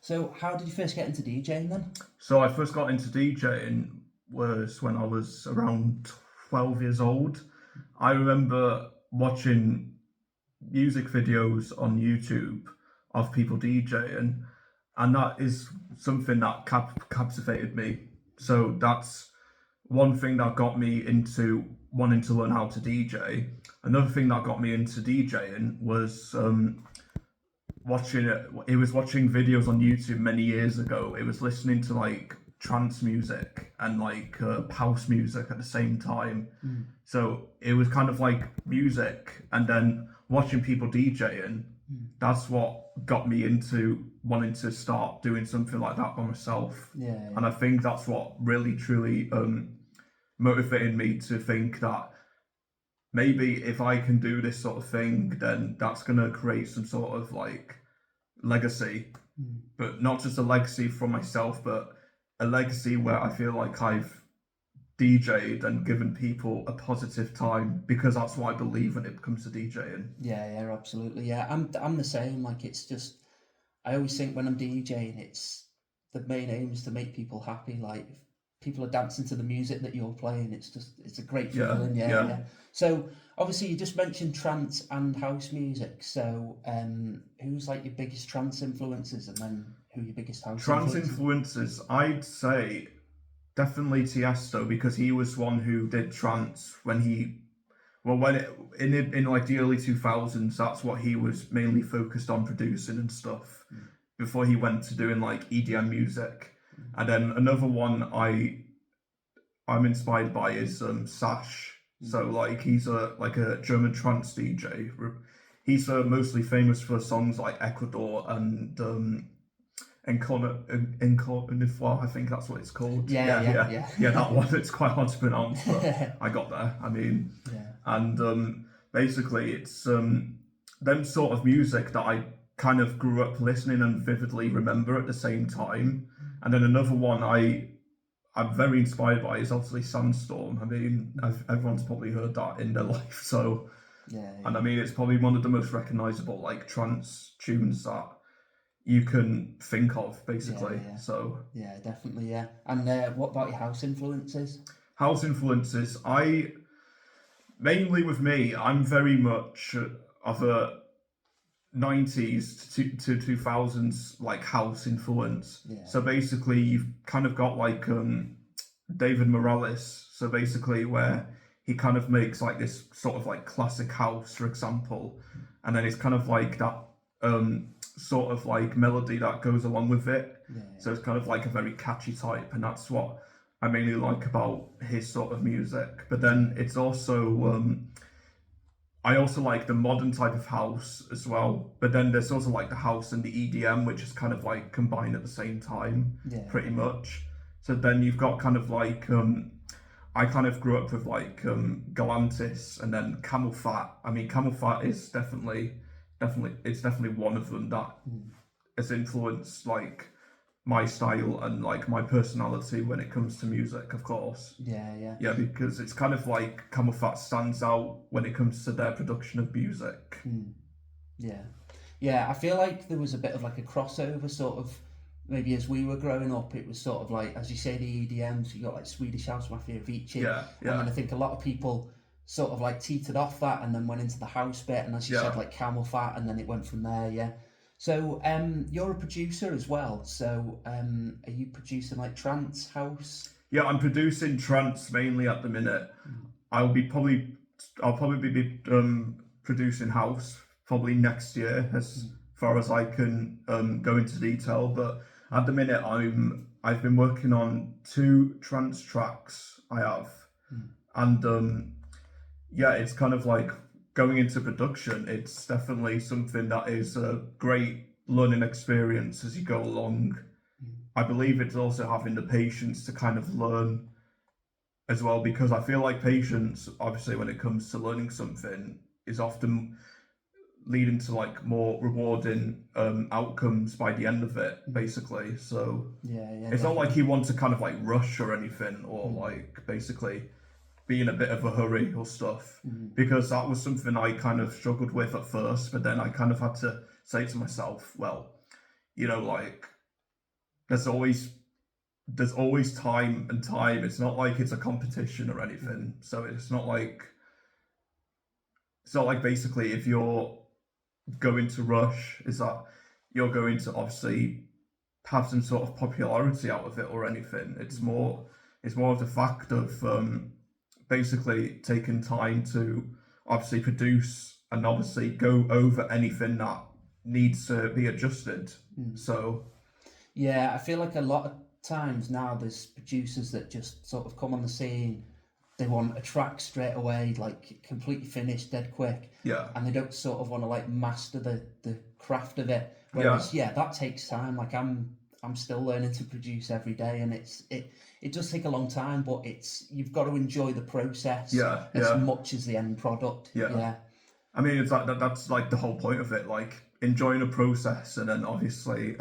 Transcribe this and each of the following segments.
So how did you first get into DJing then? So I first got into DJing was when I was around 12 years old. I remember watching music videos on YouTube of people DJing, and that is something that captivated me. So that's one thing that got me into wanting to learn how to DJ. Another thing that got me into DJing was watching videos on YouTube many years ago. It was listening to like trance music and like house music at the same time. So it was kind of like music and then watching people DJing. That's what got me into wanting to start doing something like that by myself. And I think that's what really truly motivated me to think that maybe if I can do this sort of thing, then that's going to create some sort of like legacy, but not just a legacy for myself, but a legacy where I feel like I've DJ'd and given people a positive time, because that's what I believe when it comes to DJing. Yeah, absolutely. Yeah, I'm the same. Like, it's just, I always think when I'm DJing, it's the main aim is to make people happy. Like, if people are dancing to the music that you're playing, it's a great feeling. Yeah. So obviously you just mentioned trance and house music. So who's like your biggest trance influences, and then who your biggest house trance influences? I'd say definitely Tiesto, because he was one who did trance when in like the early 2000s. That's what he was mainly focused on producing and stuff before he went to doing like EDM music. And then another one I'm inspired by is Sash. So like he's a German trance DJ. He's mostly famous for songs like Ecuador and Encore une fois, I think that's what it's called. Yeah, that one. It's quite hard to pronounce, but I got there. I mean, and basically it's them sort of music that I kind of grew up listening and vividly remember at the same time. And then another one I'm very inspired by is obviously Sandstorm. I mean, everyone's probably heard that in their life. So, and I mean, it's probably one of the most recognizable like trance tunes that you can think of, basically. So yeah, definitely, yeah. And what about your house influences? House influences, mainly with me, I'm very much of a 90s to 2000s like house influence. So basically you've kind of got like David Morales, so basically where he kind of makes like this sort of like classic house, for example, and then it's kind of like that sort of like melody that goes along with it. So it's kind of like a very catchy type, and that's what I mainly like about his sort of music. But then it's also I also like the modern type of house as well, but then there's also like the house and the EDM, which is kind of like combined at the same time, pretty much. So then you've got kind of like I kind of grew up with like Galantis and then Camel Fat. I mean, Camel Fat is definitely one of them that has influenced like my style and like my personality when it comes to music, of course. Yeah, because it's kind of like Camel Fat stands out when it comes to their production of music. I feel like there was a bit of like a crossover sort of, maybe as we were growing up, it was sort of like, as you say, the EDM, so you got like Swedish House Mafia, Avicii, and then I think a lot of people sort of like teetered off that and then went into the house bit, and as you said, like Camel Fat, and then it went from there. So you're a producer as well, so are you producing like trance, house? Yeah, I'm producing trance mainly at the minute. I'll probably be producing house probably next year, as far as I can go into detail. But at the minute, I've been working on 2 trance tracks I have, and it's kind of like going into production. It's definitely something that is a great learning experience as you go along. I believe it's also having the patience to kind of learn as well, because I feel like patience, obviously, when it comes to learning something, is often leading to like more rewarding outcomes by the end of it, basically. So it's not like you want to kind of like rush or anything, or like basically be in a bit of a hurry or stuff, because that was something I kind of struggled with at first. But then I kind of had to say to myself, well, you know, like there's always time and time. It's not like it's a competition or anything. So it's not like basically if you're going to rush, is that you're going to obviously have some sort of popularity out of it or anything. It's more of the fact of basically taking time to obviously produce and obviously go over anything that needs to be adjusted. So yeah, I feel like a lot of times now there's producers that just sort of come on the scene. They want a track straight away, like completely finished, dead quick. Yeah. And they don't sort of want to like master the craft of it. Whereas that takes time. Like I'm still learning to produce every day, and it does take a long time, but you've got to enjoy the process as much as the end product. Yeah. I mean, it's like that's like the whole point of it, like enjoying the process, and then obviously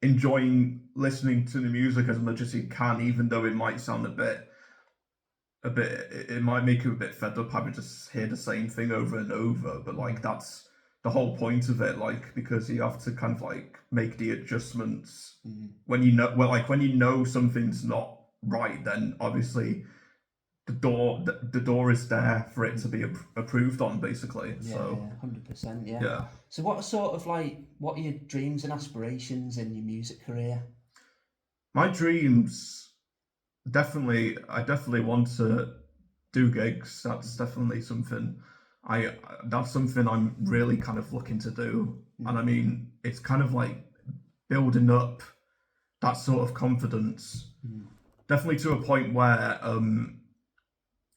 enjoying listening to the music as much as you can, even though it might sound it might make you a bit fed up having to hear the same thing over and over, but like that's the whole point of it, like, because you have to kind of like make the adjustments when you know something's not right. Then obviously the door is there for it to be approved on, basically. So 100%. Yeah. So what are your dreams and aspirations in your music career? My dreams, I definitely want to do gigs. That's definitely something that's something I'm really kind of looking to do. And I mean, it's kind of like building up that sort of confidence, definitely to a point where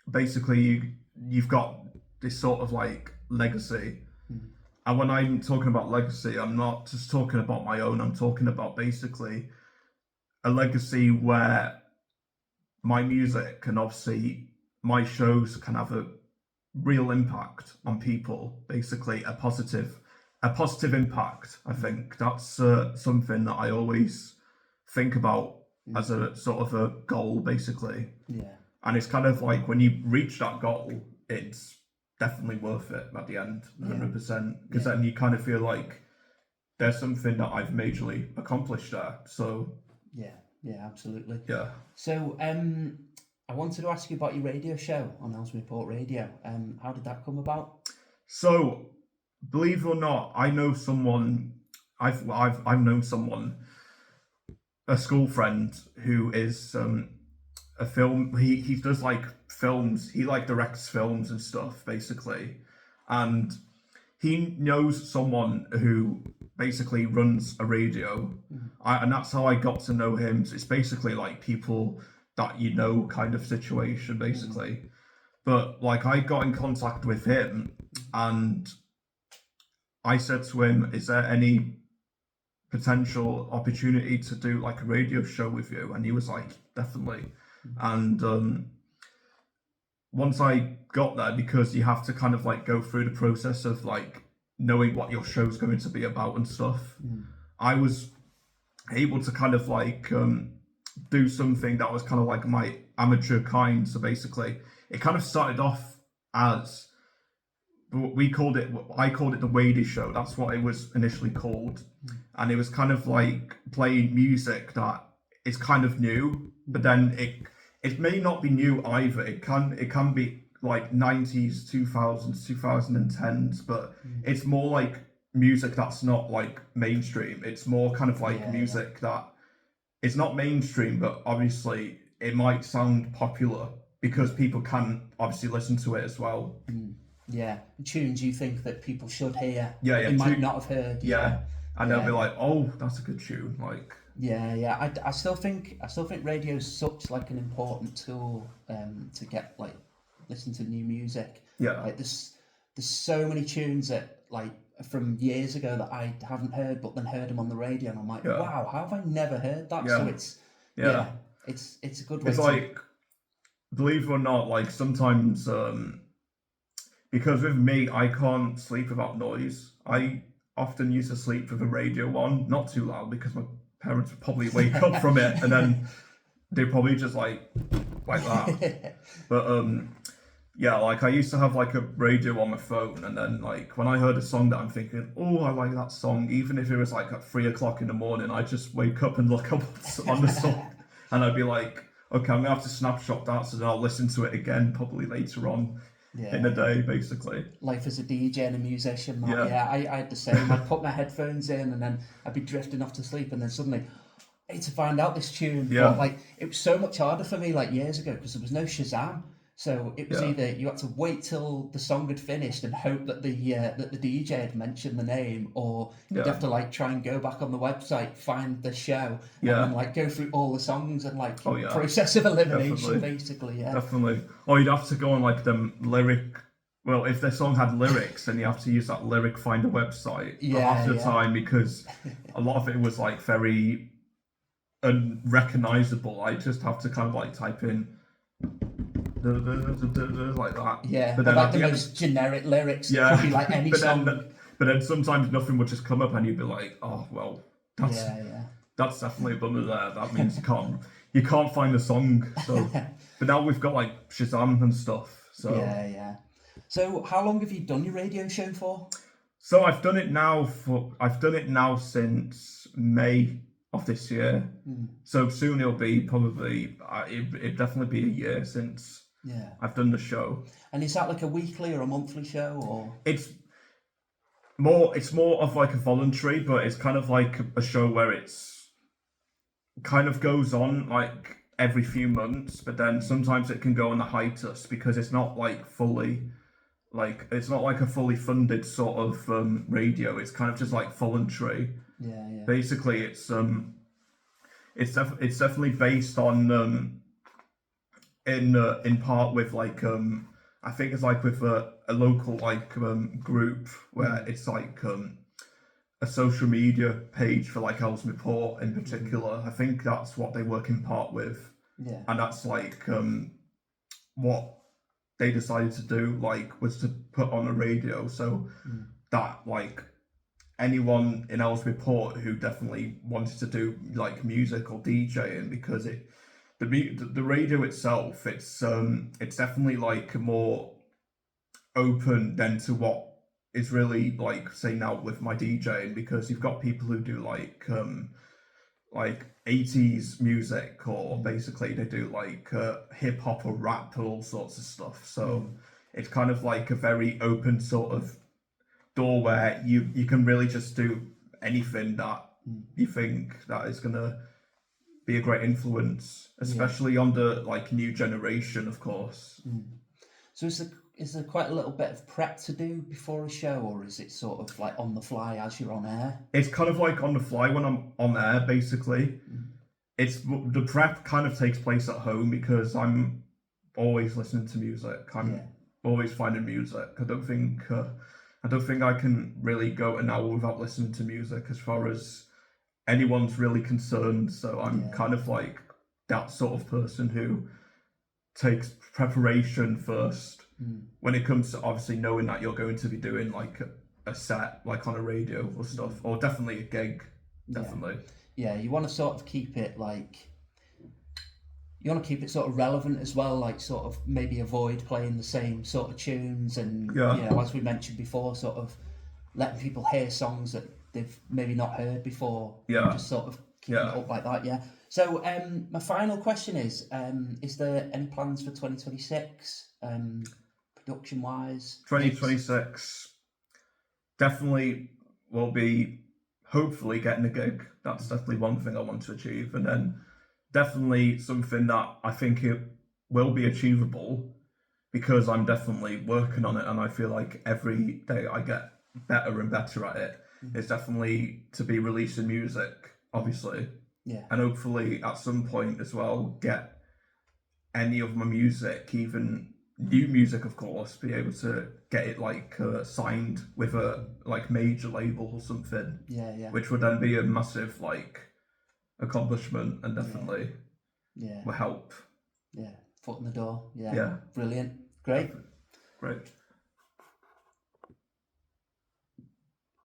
basically you've got this sort of like legacy. And when I'm talking about legacy, I'm not just talking about my own, I'm talking about basically a legacy where my music and obviously my shows can have a real impact on people, basically a positive impact. I think that's something that I always think about as a sort of a goal, basically. Yeah. And it's kind of like when you reach that goal, it's definitely worth it at the end, 100%. Because then you kind of feel like there's something that I've majorly accomplished there. So yeah, absolutely. Yeah. So I wanted to ask you about your radio show on E.Port Radio. How did that come about? So, believe it or not, I know someone. I've known someone, a school friend who is a film. He does like films. He like directs films and stuff, basically, and he knows someone who basically runs a radio, and that's how I got to know him. So it's basically like people that you know kind of situation, basically. But like I got in contact with him and I said to him, is there any potential opportunity to do like a radio show with you? And he was like, definitely. And once I got there, because you have to kind of like go through the process of like knowing what your show's going to be about and stuff, I was able to kind of like do something that was kind of like my amateur kind. So basically it kind of started off as I called it the Wadey show. That's what it was initially called. And it was kind of like playing music that is kind of new, but then it may not be new either. It can be like 90s, 2000s, 2010s, but it's more like music that's not like mainstream. It's more kind of like music that it's not mainstream, but obviously it might sound popular because people can obviously listen to it as well. Yeah, tunes you think that people should hear. Yeah, you might not have heard. And they'll be like, "Oh, that's a good tune." Like, I still think radio is such like an important tool to get like listen to new music. Yeah, like there's so many tunes that like from years ago that I haven't heard, but then heard them on the radio, and I'm like, wow, how have I never heard that? So it's a good way. It's like, believe it or not, like sometimes because with me, I can't sleep without noise. I often used to sleep with the radio on, not too loud, because my parents would probably wake up from it, and then they probably just like that. But Yeah, like I used to have like a radio on my phone, and then like when I heard a song that I'm thinking, oh, I like that song, even if it was like at 3 o'clock in the morning, I just wake up and look up what's on the song, and I'd be like, okay, I'm gonna have to snapshot that, so then I'll listen to it again probably later on in the day, basically. Life as a DJ and a musician, I had the same. I'd put my headphones in, and then I'd be drifting off to sleep, and then suddenly I need to find out this tune. But like, it was so much harder for me like years ago because there was no Shazam. So it was either you had to wait till the song had finished and hope that the DJ had mentioned the name, or you'd have to like try and go back on the website, find the show, and then like go through all the songs and like process of elimination, basically. Definitely. Or you'd have to go on like the lyric. Well, if the song had lyrics, then you have to use that lyric finder website half the time, because a lot of it was like very unrecognizable. I just have to kind of like type in like that. Yeah, but then like the most generic lyrics. Yeah, could be like any song. But then sometimes nothing would just come up, and you'd be like, oh well, that's definitely a bummer there. That means you can't find the song. So, but now we've got like Shazam and stuff. So So how long have you done your radio show for? So I've done it now since May of this year. So soon it'll be probably it'd definitely be a year since I've done the show. And is that like a weekly or a monthly show, or? It's more of like a voluntary, but it's kind of like a show where it's kind of goes on like every few months, but then sometimes it can go on the hiatus because it's not like fully like it's not like a fully funded sort of radio. It's kind of just like voluntary. Basically, it's definitely based on in part with like I think it's like with a local like group where it's like a social media page for like E.Port in particular. I think that's what they work in part with. And that's like what they decided to do, like, was to put on a radio so that like anyone in E.Port who definitely wanted to do like music or DJing, because the radio itself, it's definitely like more open than to what is really like, say now with my DJing, because you've got people who do like 80s music, or basically they do like hip hop or rap or all sorts of stuff. So it's kind of like a very open sort of door where you can really just do anything that you think that is gonna be a great influence, especially on the like new generation, of course. So is there quite a little bit of prep to do before a show, or is it sort of like on the fly as you're on air? It's kind of like on the fly when I'm on air, basically. It's the prep kind of takes place at home because I'm always listening to music. I'm always finding music. I don't think I can really go an hour without listening to music as far as anyone's really concerned. So I'm kind of like that sort of person who takes preparation first when it comes to obviously knowing that you're going to be doing like a set like on a radio or stuff, or definitely a gig. Definitely. Yeah, you want to sort of keep it sort of relevant as well, like sort of maybe avoid playing the same sort of tunes, and you know, as we mentioned before, sort of letting people hear songs that they've maybe not heard before. Just sort of keeping it up like that. So my final question is there any plans for 2026 production wise? 2026 definitely will be hopefully getting a gig. That's definitely one thing I want to achieve, and then definitely something that I think it will be achievable because I'm definitely working on it, and I feel like every day I get better and better at it. It's definitely to be releasing music, obviously, and hopefully at some point as well get any of my music, even new music of course, be able to get it like signed with a like major label or something, which would then be a massive like accomplishment, and definitely will help. Foot in the door. Brilliant. Great.